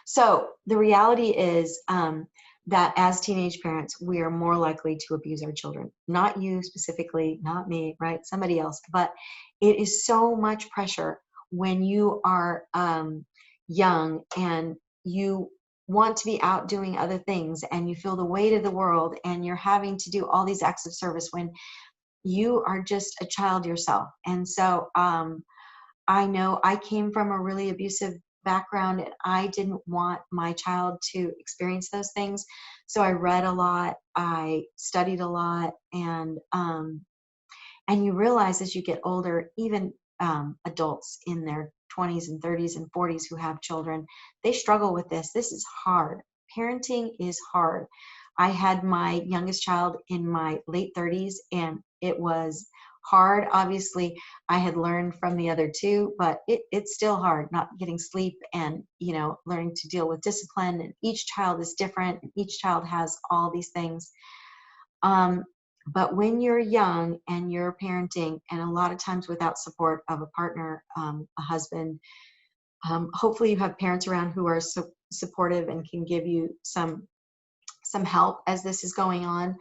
So the reality is that as teenage parents, we are more likely to abuse our children. Not you specifically, not me, right? Somebody else. But it is so much pressure when you are young and you want to be out doing other things and you feel the weight of the world and you're having to do all these acts of service when you are just a child yourself. And so I know I came from a really abusive background and I didn't want my child to experience those things. So I read a lot, I studied a lot, and you realize as you get older, even adults in their 20s and 30s and 40s who have children, they struggle with this. This is hard. Parenting is hard. I had my youngest child in my late 30s, and it was hard. Obviously, I had learned from the other two, but it's still hard not getting sleep and, learning to deal with discipline. And each child is different. And each child has all these things. But when you're young and you're parenting, and a lot of times without support of a partner, a husband, hopefully you have parents around who are supportive and can give you some help as this is going on.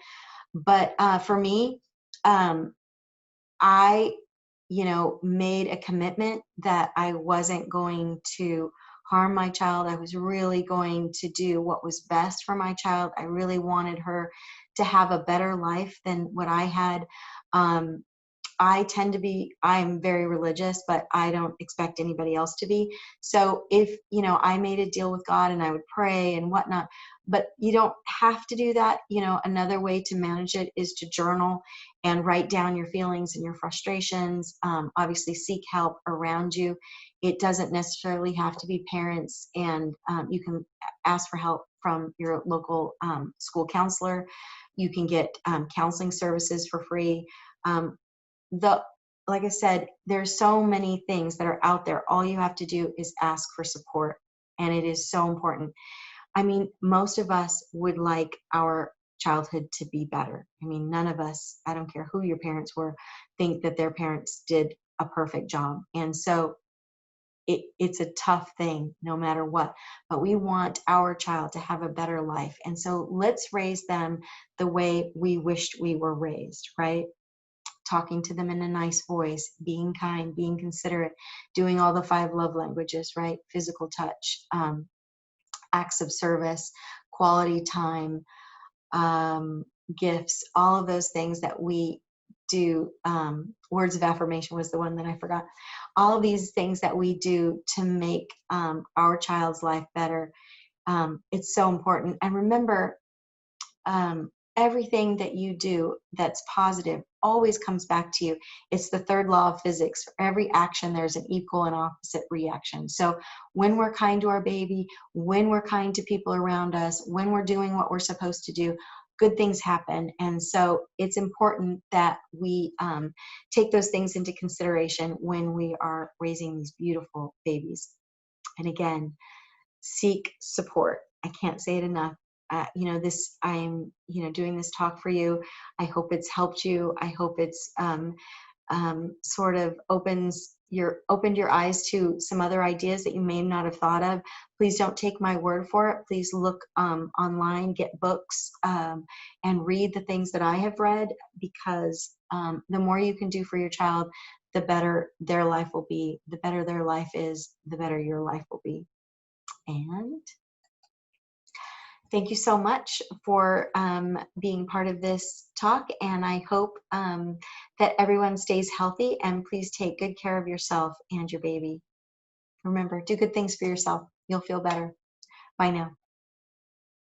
But for me, I, made a commitment that I wasn't going to harm my child. I was really going to do what was best for my child. I really wanted her to have a better life than what I had. I'm very religious, but I don't expect anybody else to be. So if, I made a deal with God and I would pray and whatnot, but you don't have to do that. Another way to manage it is to journal and write down your feelings and your frustrations. Obviously seek help around you. It doesn't necessarily have to be parents, and you can ask for help from your local school counselor. You can get counseling services for free. Like I said, there's so many things that are out there. All you have to do is ask for support, and it is so important. I mean, most of us would like our childhood to be better. I mean, none of us, I don't care who your parents were, think that their parents did a perfect job. And so it's a tough thing no matter what, but we want our child to have a better life. And so let's raise them the way we wished we were raised, right? Talking to them in a nice voice, being kind, being considerate, doing all the 5 love languages, right? Physical touch, acts of service, quality time, gifts, all of those things that we do. Words of affirmation was the one that I forgot. All of these things that we do to make our child's life better. It's so important. And remember, everything that you do that's positive always comes back to you. It's the 3rd law of physics. For every action, there's an equal and opposite reaction. So when we're kind to our baby, when we're kind to people around us, when we're doing what we're supposed to do, good things happen. And so it's important that we take those things into consideration when we are raising these beautiful babies. And again, seek support. I can't say it enough. I'm doing this talk for you. I hope it's helped you. I hope it's sort of opened your eyes to some other ideas that you may not have thought of. Please don't take my word for it. Please look online, get books, and read the things that I have read, because the more you can do for your child, the better their life will be. The better their life is, the better your life will be. And thank you so much for being part of this talk, and I hope that everyone stays healthy, and please take good care of yourself and your baby. Remember, do good things for yourself. You'll feel better. Bye now.